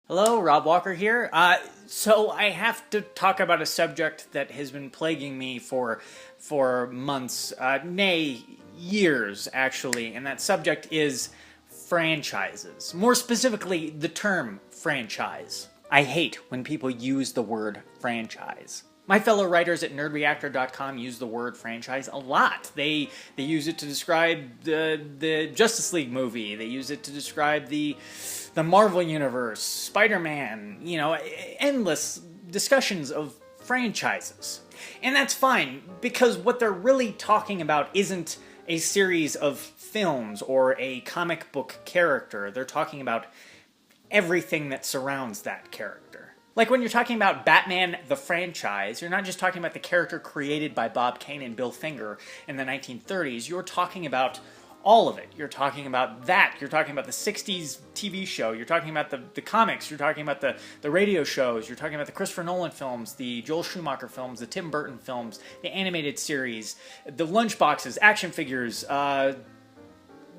Hello, Rob Walker here. So I have to talk about a subject that has been plaguing me for months, nay, years actually, and that subject is franchises. More specifically, the term franchise. I hate when people use the word franchise. My fellow writers at nerdreactor.com use the word franchise a lot. They use it to describe the Justice League movie. They use it to describe the Marvel Universe, Spider-Man, endless discussions of franchises. And that's fine, because what they're really talking about isn't a series of films or a comic book character. They're talking about everything that surrounds that character. Like when you're talking about Batman the franchise, you're not just talking about the character created by Bob Kane and Bill Finger in the 1930s, you're talking about all of it. You're talking about that. You're talking about the 60s TV show. You're talking about the comics. You're talking about the radio shows. You're talking about the Christopher Nolan films, the Joel Schumacher films, the Tim Burton films, the animated series, the lunchboxes, action figures,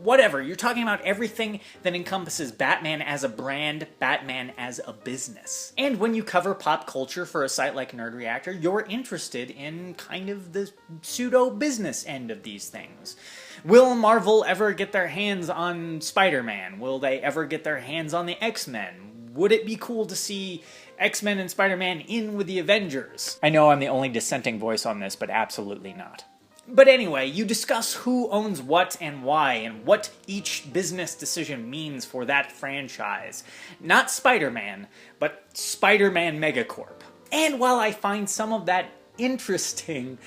whatever. You're talking about everything that encompasses Batman as a brand, Batman as a business. And when you cover pop culture for a site like Nerd Reactor, you're interested in kind of the pseudo-business end of these things. Will Marvel ever get their hands on Spider-Man? Will they ever get their hands on the X-Men? Would it be cool to see X-Men and Spider-Man in with the Avengers? I know I'm the only dissenting voice on this, but absolutely not. But anyway, you discuss who owns what and why, and what each business decision means for that franchise. Not Spider-Man, but Spider-Man Megacorp. And while I find some of that interesting,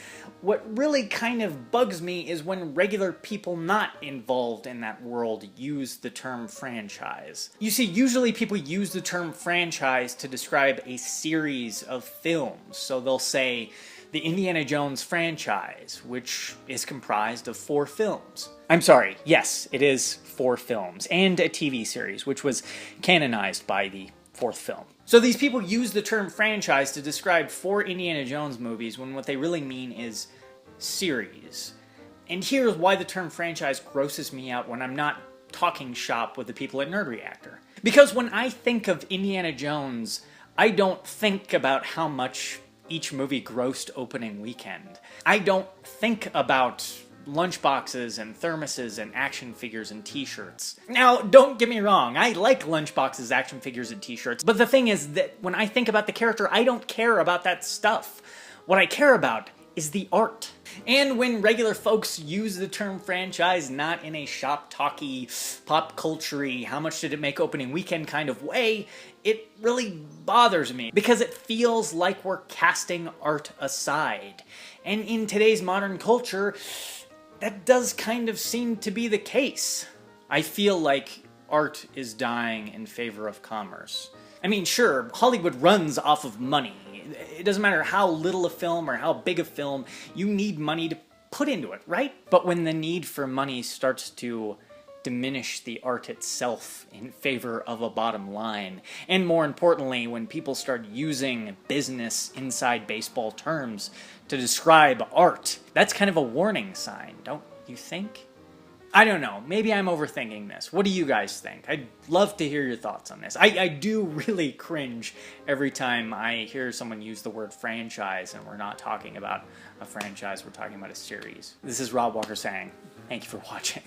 what really kind of bugs me is when regular people not involved in that world use the term franchise. You see, usually people use the term franchise to describe a series of films. So they'll say the Indiana Jones franchise, which is comprised of 4 films. I'm sorry, yes, it is 4 films, and a TV series, which was canonized by the 4th film. So these people use the term franchise to describe 4 Indiana Jones movies when what they really mean is series. And here's why the term franchise grosses me out when I'm not talking shop with the people at Nerd Reactor. Because when I think of Indiana Jones, I don't think about how much each movie grossed opening weekend. I don't think about lunchboxes and thermoses and action figures and t-shirts. Now, don't get me wrong, I like lunchboxes, action figures, and t-shirts, but the thing is that when I think about the character, I don't care about that stuff. What I care about is the art. And when regular folks use the term franchise not in a shop-talky, pop culture-y, how much did it make opening weekend kind of way, it really bothers me, because it feels like we're casting art aside. And in today's modern culture, that does kind of seem to be the case. I feel like art is dying in favor of commerce. I mean, sure, Hollywood runs off of money. It doesn't matter how little a film or how big a film, you need money to put into it, right? But when the need for money starts to diminish the art itself in favor of a bottom line, and more importantly, when people start using business inside baseball terms to describe art, that's kind of a warning sign, don't you think? I don't know, maybe I'm overthinking this. What do you guys think? I'd love to hear your thoughts on this. I do really cringe every time I hear someone use the word franchise, and we're not talking about a franchise, we're talking about a series. This is Rob Walker saying, thank you for watching.